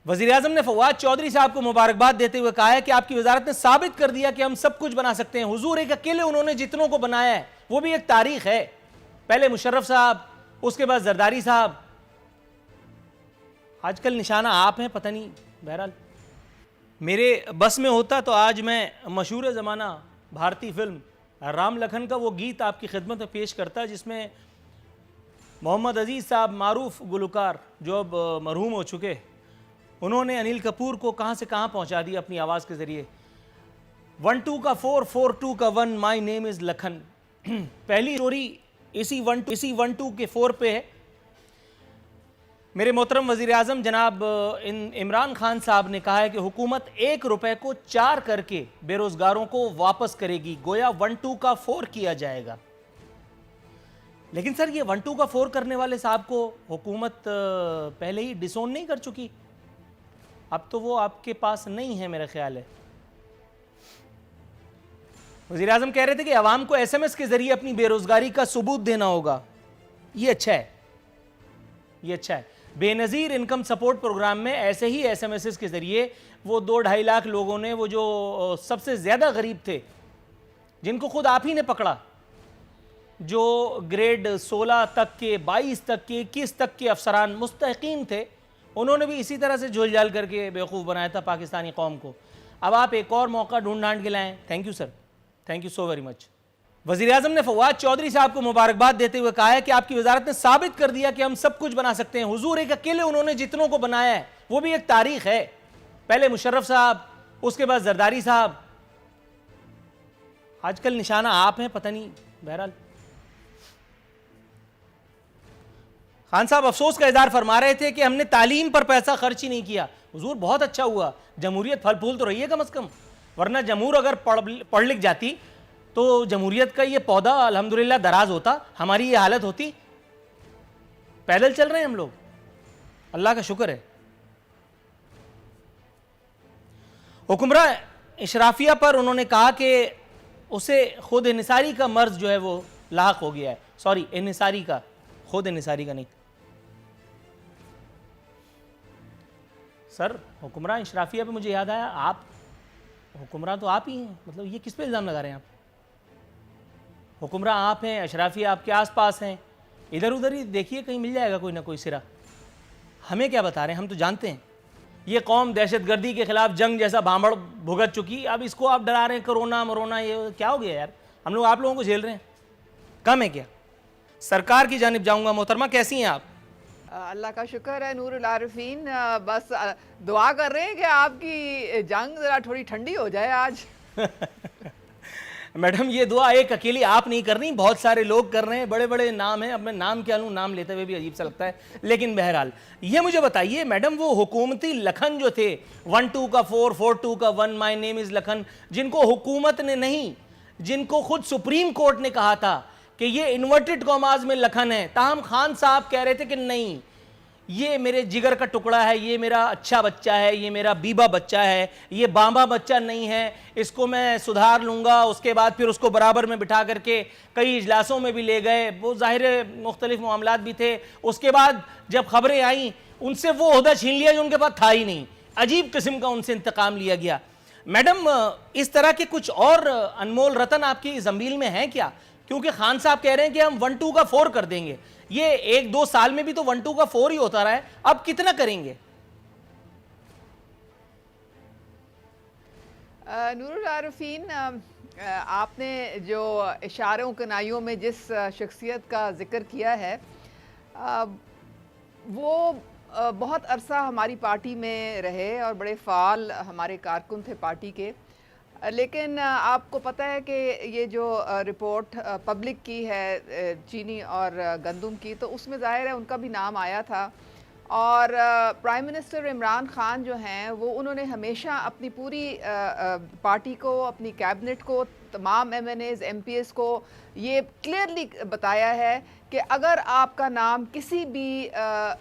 वज़ीर-ए-आज़म ने फवाद चौधरी साहब को मुबारकबाद देते हुए कहा है कि आपकी वजारत ने साबित कर दिया कि हम सब कुछ बना सकते हैं। हुजूर, एक अकेले उन्होंने जितनों को बनाया है, वो भी एक तारीख है। पहले मुशर्रफ साहब, उसके बाद जरदारी साहब, आजकल निशाना आप हैं, पता नहीं। बहरहाल मेरे बस में होता तो आज मैं मशहूर ज़माना भारतीय फिल्म राम लखन का वो गीत आपकी खिदमत में पेश करता, जिसमें मोहम्मद अजीज़ साहब, मारूफ गुलकार जो अब मरहूम हो चुके, उन्होंने अनिल कपूर को कहाँ से कहाँ पहुँचा दिया अपनी आवाज़ के ज़रिए। 1-2 का 4, 4-2 का 1, माई नेम इज़ लखन। पहली स्टोरी इसी 1-2 के 4 पे है। मेरे मोहतरम वज़ीर-ए-आज़म जनाब इमरान खान साहब ने कहा है कि हुकूमत 1 रुपए को 4 करके बेरोज़गारों को वापस करेगी, गोया 1-2 का 4 किया जाएगा। लेकिन सर, ये 1-2 का 4 करने वाले साहब को हुकूमत पहले ही डिसोन नहीं कर चुकी? अब तो वो आपके पास नहीं है मेरा ख्याल है। वज़ीर-ए-आज़म कह रहे थे कि अवाम को SMS के जरिए अपनी बेरोजगारी का सबूत देना होगा। ये अच्छा है, ये अच्छा है। बेनज़ीर इनकम सपोर्ट प्रोग्राम में ऐसे ही SMS के जरिए वो 2-2.5 लाख लोगों ने, वो जो सबसे ज्यादा गरीब थे, जिनको खुद आप ही ने पकड़ा, जो ग्रेड 16 तक के, 22 तक के, 21 तक के अफसरान मुस्तहिकीन थे, उन्होंने भी इसी तरह से झोल-झाल करके बेवकूफ़ बनाया था पाकिस्तानी कौम को। अब आप एक और मौका ढूंढ के लाएं। Thank you sir, thank you so very much. वज़ीर-ए-आज़म ने फवाद चौधरी साहब को मुबारकबाद देते हुए कहा है कि आपकी वजारत ने साबित कर दिया कि हम सब कुछ बना सकते हैं। हुजूर, एक अकेले उन्होंने जितनों को बनाया है, वो भी एक तारीख है। पहले मुशर्रफ साहब, उसके बाद जरदारी साहब, आजकल निशाना आप हैं, पता नहीं। बहरहाल खान साहब अफसोस का इज़हार फरमा रहे थे कि हमने तालीम पर पैसा खर्च ही नहीं किया। हुजूर, बहुत अच्छा हुआ, जमहूरियत फल फूल तो रही है कम से कम, वरना जमहूर अगर पढ़ लिख जाती तो जमहूरियत का ये पौधा अल्हम्दुलिल्लाह दराज होता, हमारी ये हालत होती। पैदल चल रहे हैं हम लोग, अल्लाह का शुक्र है। हुक्मरां इशराफिया पर उन्होंने कहा कि उसे खुद इन्हिसारी का मर्ज जो है वो लाहक हो गया है। सॉरी, इन्हिसारी का, खुद इन्हिसारी का नहीं सर। हुक्मरां इशराफिया पे मुझे याद आया, आप हुक्मरां तो आप ही हैं, मतलब ये किस पे इल्ज़ाम लगा रहे हैं आप? हुक्मरां आप हैं, अशराफिया आपके आसपास हैं, इधर उधर ही देखिए, कहीं मिल जाएगा कोई ना कोई सिरा। हमें क्या बता रहे हैं, हम तो जानते हैं ये कौम दहशतगर्दी के खिलाफ जंग जैसा भांबड़ भुगत चुकी, अब इसको आप डरा रहे हैं कोरोना मरोना, ये क्या हो गया यार? हम लोग आप लोगों को झेल रहे हैं, कम है क्या? सरकार की जानिब जाऊँगा। मोहतरमा, कैसी हैं आप? अल्लाह का शुक्र है नूरुल आरिफीन। बस दुआ कर रहे हैं कि आपकी जंग ज़रा थोड़ी ठंडी हो जाए आज। मैडम, ये दुआ एक अकेली आप नहीं कर रही, बहुत सारे लोग कर रहे हैं, बड़े बड़े नाम हैं। अब मैं नाम क्या लूँ, नाम लेते हुए भी अजीब सा लगता है। लेकिन बहरहाल ये मुझे बताइए मैडम, वो हुकूमती लखन जो थे, 1-2 का 4, 4-2 का 1, माई नेम इज़ लखन, जिनको हुकूमत ने नहीं, जिनको खुद सुप्रीम कोर्ट ने कहा था कि ये इन्वर्टेड कॉमाज में लखन है, ताहम खान साहब कह रहे थे कि नहीं, ये मेरे जिगर का टुकड़ा है, ये मेरा अच्छा बच्चा है, ये मेरा बीबा बच्चा है, ये बांबा बच्चा नहीं है, इसको मैं सुधार लूँगा। उसके बाद फिर उसको बराबर में बिठा करके कई इजलासों में भी ले गए, वो ज़ाहिर मुख्तलिफ मामलात भी थे। उसके बाद जब खबरें आईं, उनसे वो ओहदा छीन लिया जो उनके पास था ही नहीं, अजीब किस्म का उनसे इंतकाम लिया गया। मैडम, इस तरह के कुछ और अनमोल रतन आपकी जंबील में हैं क्या? क्योंकि खान साहब कह रहे हैं कि हम 1-2 का 4 कर देंगे। ये 1-2 साल में भी तो 1-2 का 4 ही होता रहा है, अब कितना करेंगे? नूरुल आरिफीन, आपने जो इशारों कनाइयों में जिस शख्सियत का जिक्र किया है, वो बहुत अरसा हमारी पार्टी में रहे और बड़े फ़ाल हमारे कारकुन थे पार्टी के। लेकिन आपको पता है कि ये जो रिपोर्ट पब्लिक की है चीनी और गंदम की, तो उसमें ज़ाहिर है उनका भी नाम आया था। और प्राइम मिनिस्टर इमरान खान जो हैं, वो उन्होंने हमेशा अपनी पूरी पार्टी को, अपनी कैबिनेट को, तमाम MNAs MPs को ये क्लियरली बताया है कि अगर आपका नाम किसी भी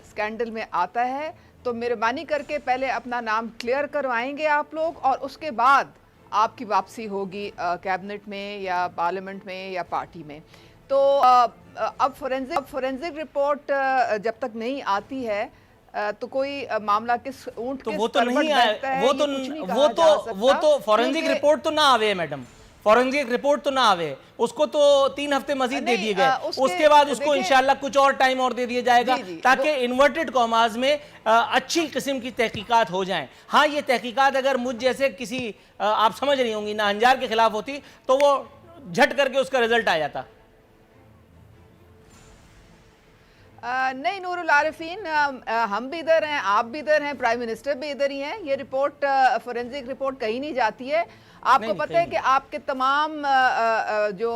स्कैंडल में आता है तो मेहरबानी करके पहले अपना नाम क्लियर करवाएंगे आप लोग, और उसके बाद आपकी वापसी होगी कैबिनेट में या पार्लियामेंट में या पार्टी में। तो अब फोरेंसिक रिपोर्ट जब तक नहीं आती है, तो कोई मामला किस ऊंट तो किस वो तो परवट नहीं आया, बैठता है, वो ये तो कुछ नहीं वो कहा तो जा वो सकता, तो फॉरेंसिक क्योंकि रिपोर्ट तो ना आवे मैडम, फॉरेंसिक रिपोर्ट तो ना आवे, उसको तो 3 हफ्ते मजीद दे नहीं, दिए गए, उसके उसके बाद उसको देखिए, इंशाल्लाह कुछ और टाइम और दे दिया जाएगा जी, जी, ताकि इन्वर्टेड कॉमास में अच्छी किस्म की तहकीकात हो जाएं। हाँ, ये तहकीकात अगर मुझ जैसे किसी आप समझ रही होंगी नाहंजार के खिलाफ होती तो वो झट करके उसका रिजल्ट आ जाता। नहीं नूरुल आरिफीन, हम भी इधर हैं, आप भी इधर हैं, प्राइम मिनिस्टर भी इधर ही हैं। ये रिपोर्ट फोरेंसिक रिपोर्ट कहीं नहीं जाती है। आपको नहीं, पता है कि आपके तमाम जो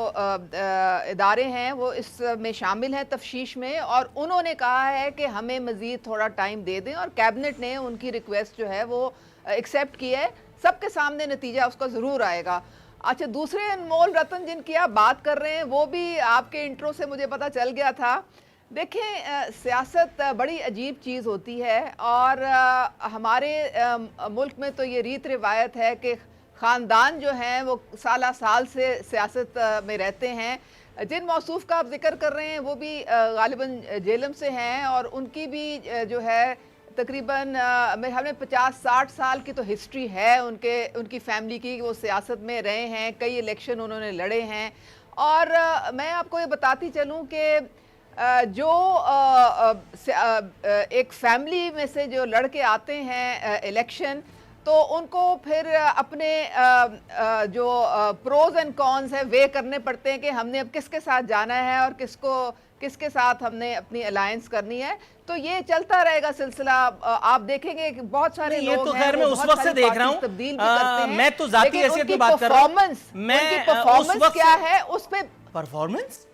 इदारे हैं वो इसमें शामिल हैं तफ्शीश में, और उन्होंने कहा है कि हमें मज़ीद थोड़ा टाइम दे दें, और कैबिनेट ने उनकी रिक्वेस्ट जो है वो एक्सेप्ट की है। सबके सामने नतीजा उसका ज़रूर आएगा। अच्छा, दूसरे अनमोल रतन जिनकी आप बात कर रहे हैं, वो भी आपके इंट्रो से मुझे पता चल गया था। देखें, सियासत बड़ी अजीब चीज़ होती है, और हमारे मुल्क में तो ये रीत रिवायत है कि ख़ानदान जो हैं वो साला साल से सियासत में रहते हैं। जिन मौसूफ़ का आप जिक्र कर रहे हैं वो भी गालिबन जेलम से हैं, और उनकी भी जो है तकरीबन मेरे ख्याल में 50-60 साल की तो हिस्ट्री है उनकी फैमिली की। वो सियासत में रहे हैं, कई इलेक्शन उन्होंने लड़े हैं। और मैं आपको ये बताती चलूँ कि जो एक फैमिली में से जो लड़के आते हैं इलेक्शन, तो उनको फिर अपने जो प्रोज एंड कॉन्स है वे करने पड़ते हैं कि हमने अब किसके साथ जाना है और किसके साथ हमने अपनी अलायंस करनी है। तो ये चलता रहेगा सिलसिला। आप देखेंगे कि बहुत सारे ये लोग तो हैं, खैर मैं वो उस बहुत वक्त से सारी देख रहा पार्टीज हूँ, तब्दील भी करते हैं, मैं तो जाती लेकिन हैसियत उनकी में बात कर रहा हूँ। परफॉर्मेंस क्या है उस पे परफॉर्मेंस,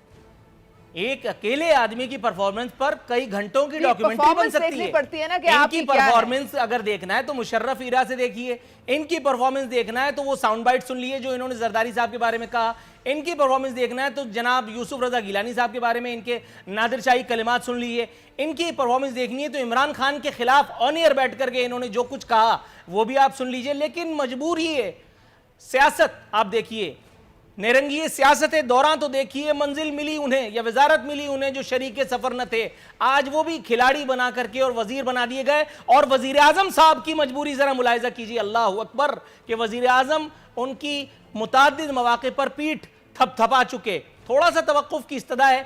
एक अकेले आदमी की परफॉर्मेंस पर कई घंटों की डॉक्यूमेंट्री बन परफॉर्मेंस सकती देखनी है। पड़ती है ना कि इनकी आपकी क्या है। परफॉर्मेंस अगर देखना है तो मुशर्रफ ईरा से देखिए, इनकी परफॉर्मेंस देखना है तो वो साउंड बाइट सुन लिए जो इन्होंने जरदारी साहब के बारे में कहा, इनकी परफॉर्मेंस देखना है तो जनाब यूसुफ रजा गिलानी साहब के बारे में इनके नादिर शाही कलिमात सुन लिए, इनकी परफॉर्मेंस देखनी है तो इमरान खान के खिलाफ ऑन एयर बैठ करके इन्होंने जो कुछ कहा वो भी आप सुन लीजिए। लेकिन मजबूरी है, सियासत आप देखिए, निरंगी सियासत दौरान तो देखिए मंजिल मिली उन्हें या वजारत मिली उन्हें जो शरीके सफर न थे, आज वो भी खिलाड़ी बना करके और वजीर बना दिए गए। और वजीर आजम साहब की मजबूरी जरा मुलाहिजा कीजिए, अल्लाह अकबर, कि वजीर आजम उनकी मुताद्दिद मौके पर पीठ थपथपा चुके। थोड़ा सा तवक्कुफ की इस्तदा है।